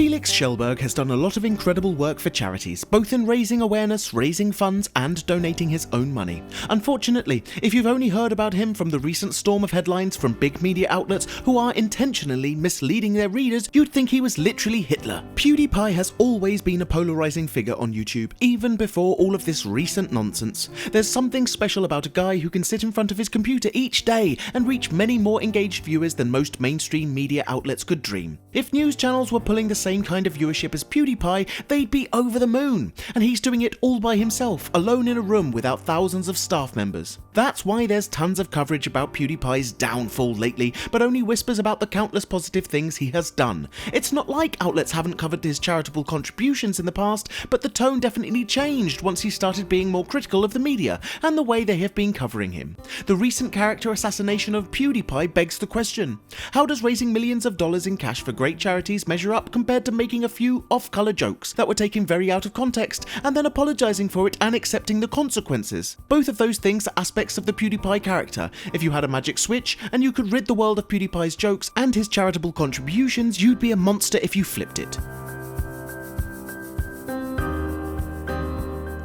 Felix Schellberg has done a lot of incredible work for charities, both in raising awareness, raising funds, and donating his own money. Unfortunately, if you've only heard about him from the recent storm of headlines from big media outlets who are intentionally misleading their readers, you'd think he was literally Hitler. PewDiePie has always been a polarizing figure on YouTube, even before all of this recent nonsense. There's something special about a guy who can sit in front of his computer each day and reach many more engaged viewers than most mainstream media outlets could dream. If news channels were pulling the same kind of viewership as PewDiePie, they'd be over the moon. And he's doing it all by himself, alone in a room without thousands of staff members. That's why there's tons of coverage about PewDiePie's downfall lately, but only whispers about the countless positive things he has done. It's not like outlets haven't covered his charitable contributions in the past, but the tone definitely changed once he started being more critical of the media and the way they have been covering him. The recent character assassination of PewDiePie begs the question: how does raising millions of dollars in cash for great charities measure up compared to making a few off-color jokes that were taken very out of context and then apologizing for it and accepting the consequences? Both of those things are aspects of the PewDiePie character. If you had a magic switch and you could rid the world of PewDiePie's jokes and his charitable contributions, you'd be a monster if you flipped it.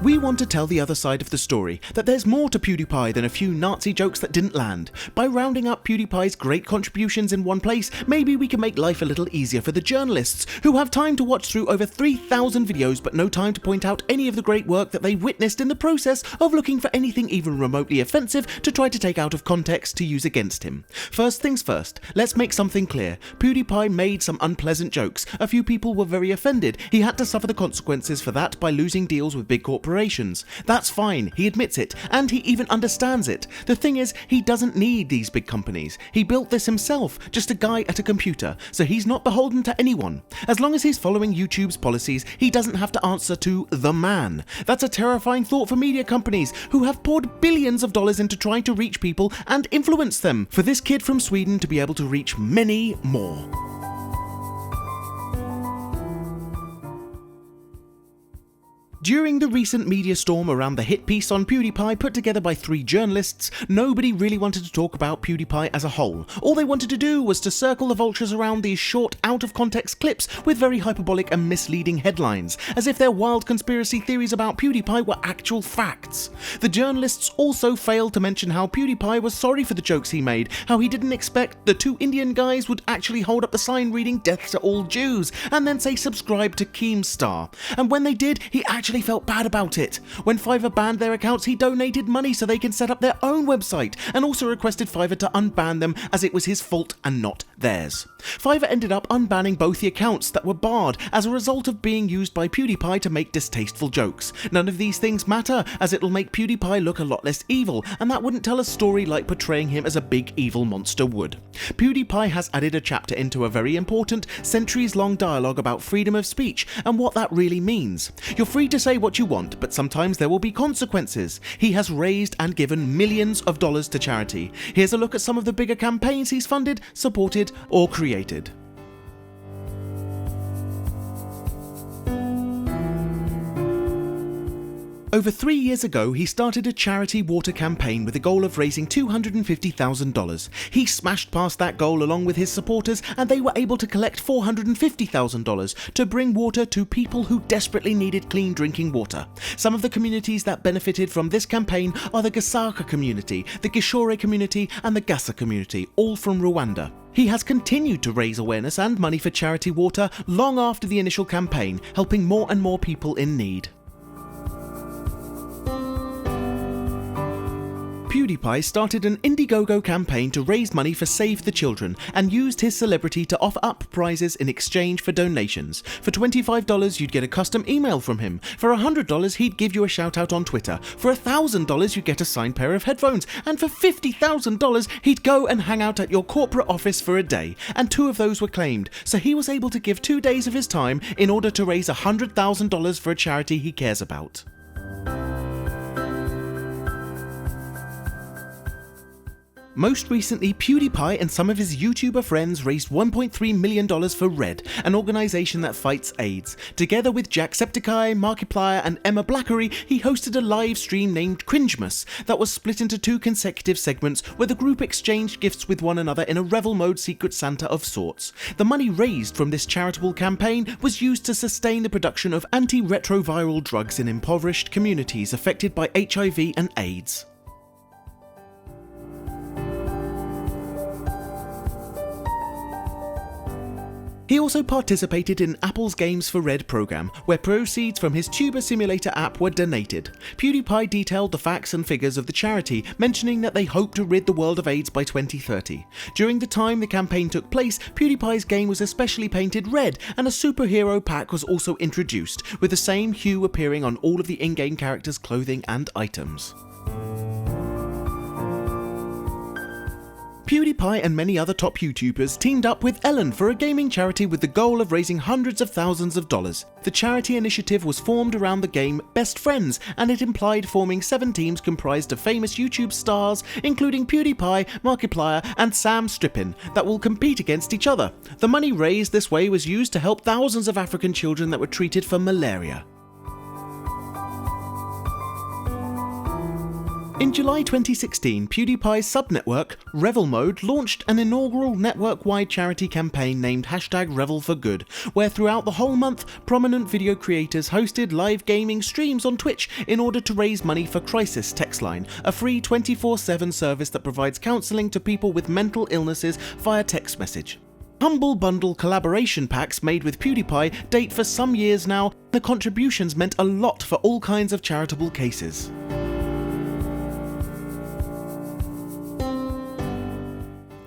We want to tell the other side of the story, that there's more to PewDiePie than a few Nazi jokes that didn't land. By rounding up PewDiePie's great contributions in one place, maybe we can make life a little easier for the journalists, who have time to watch through over 3,000 videos but no time to point out any of the great work that they witnessed in the process of looking for anything even remotely offensive to try to take out of context to use against him. First things first, let's make something clear. PewDiePie made some unpleasant jokes. A few people were very offended. He had to suffer the consequences for that by losing deals with big corporations. That's fine, he admits it, and he even understands it. The thing is, he doesn't need these big companies. He built this himself, just a guy at a computer, so he's not beholden to anyone. As long as he's following YouTube's policies, he doesn't have to answer to the man. That's a terrifying thought for media companies, who have poured billions of dollars into trying to reach people and influence them, for this kid from Sweden to be able to reach many more. During the recent media storm around the hit piece on PewDiePie put together by 3 journalists, nobody really wanted to talk about PewDiePie as a whole. All they wanted to do was to circle the vultures around these short, out-of-context clips with very hyperbolic and misleading headlines, as if their wild conspiracy theories about PewDiePie were actual facts. The journalists also failed to mention how PewDiePie was sorry for the jokes he made, how he didn't expect the 2 Indian guys would actually hold up the sign reading "Death to all Jews" and then say "Subscribe to Keemstar." And when they did, he actually felt bad about it. When Fiverr banned their accounts, he donated money so they can set up their own website, and also requested Fiverr to unban them as it was his fault and not theirs. Fiverr ended up unbanning both the accounts that were barred as a result of being used by PewDiePie to make distasteful jokes. None of these things matter, as it'll make PewDiePie look a lot less evil, and that wouldn't tell a story like portraying him as a big evil monster would. PewDiePie has added a chapter into a very important, centuries-long dialogue about freedom of speech and what that really means. You're free to say what you want, but sometimes there will be consequences. He has raised and given millions of dollars to charity. Here's a look at some of the bigger campaigns he's funded, supported, or created. Over 3 years ago, he started a charity water campaign with the goal of raising $250,000. He smashed past that goal along with his supporters, and they were able to collect $450,000 to bring water to people who desperately needed clean drinking water. Some of the communities that benefited from this campaign are the Gasaka community, the Gishore community, and the Gasa community, all from Rwanda. He has continued to raise awareness and money for charity water long after the initial campaign, helping more and more people in need. PewDiePie started an Indiegogo campaign to raise money for Save the Children and used his celebrity to offer up prizes in exchange for donations. For $25 you'd get a custom email from him. For $100 he'd give you a shout out on Twitter. For $1,000 you'd get a signed pair of headphones. And for $50,000 he'd go and hang out at your corporate office for a day. And 2 of those were claimed, so he was able to give 2 days of his time in order to raise $100,000 for a charity he cares about. Most recently, PewDiePie and some of his YouTuber friends raised $1.3 million for Red, an organisation that fights AIDS. Together with Jacksepticeye, Markiplier and Emma Blackery, he hosted a live stream named Cringemas that was split into 2 consecutive segments where the group exchanged gifts with one another in a revel mode Secret Santa of sorts. The money raised from this charitable campaign was used to sustain the production of antiretroviral drugs in impoverished communities affected by HIV and AIDS. He also participated in Apple's Games for Red program, where proceeds from his Tuber Simulator app were donated. PewDiePie detailed the facts and figures of the charity, mentioning that they hope to rid the world of AIDS by 2030. During the time the campaign took place, PewDiePie's game was especially painted red, and a superhero pack was also introduced, with the same hue appearing on all of the in-game characters' clothing and items. PewDiePie and many other top YouTubers teamed up with Ellen for a gaming charity with the goal of raising hundreds of thousands of dollars. The charity initiative was formed around the game Best Friends, and it implied forming 7 teams comprised of famous YouTube stars, including PewDiePie, Markiplier and Sam Strippin, that will compete against each other. The money raised this way was used to help thousands of African children that were treated for malaria. In July 2016, PewDiePie's subnetwork, Revel Mode, launched an inaugural network-wide charity campaign named #RevelForGood, where throughout the whole month, prominent video creators hosted live gaming streams on Twitch in order to raise money for Crisis Textline, a free 24/7 service that provides counselling to people with mental illnesses via text message. Humble Bundle collaboration packs made with PewDiePie date for some years now. The contributions meant a lot for all kinds of charitable cases.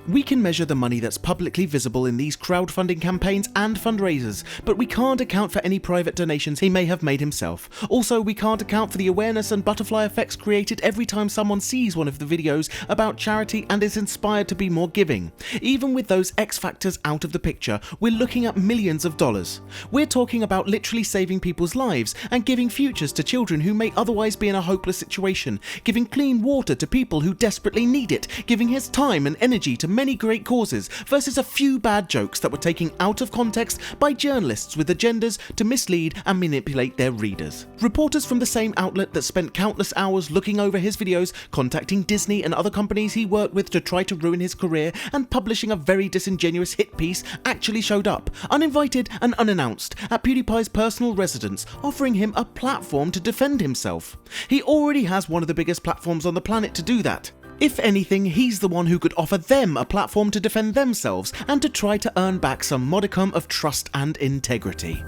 We can measure the money that's publicly visible in these crowdfunding campaigns and fundraisers, but we can't account for any private donations he may have made himself. Also, we can't account for the awareness and butterfly effects created every time someone sees one of the videos about charity and is inspired to be more giving. Even with those X factors out of the picture, we're looking at millions of dollars. We're talking about literally saving people's lives and giving futures to children who may otherwise be in a hopeless situation, giving clean water to people who desperately need it, giving his time and energy to many great causes versus a few bad jokes that were taken out of context by journalists with agendas to mislead and manipulate their readers. Reporters from the same outlet that spent countless hours looking over his videos, contacting Disney and other companies he worked with to try to ruin his career, and publishing a very disingenuous hit piece actually showed up, uninvited and unannounced, at PewDiePie's personal residence, offering him a platform to defend himself. He already has one of the biggest platforms on the planet to do that. If anything, he's the one who could offer them a platform to defend themselves and to try to earn back some modicum of trust and integrity.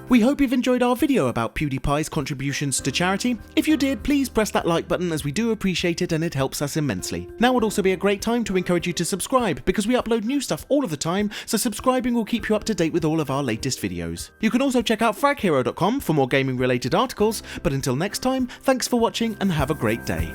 We hope you've enjoyed our video about PewDiePie's contributions to charity. If you did, please press that like button, as we do appreciate it and it helps us immensely. Now would also be a great time to encourage you to subscribe, because we upload new stuff all of the time, so subscribing will keep you up to date with all of our latest videos. You can also check out fraghero.com for more gaming related articles, but until next time, thanks for watching and have a great day.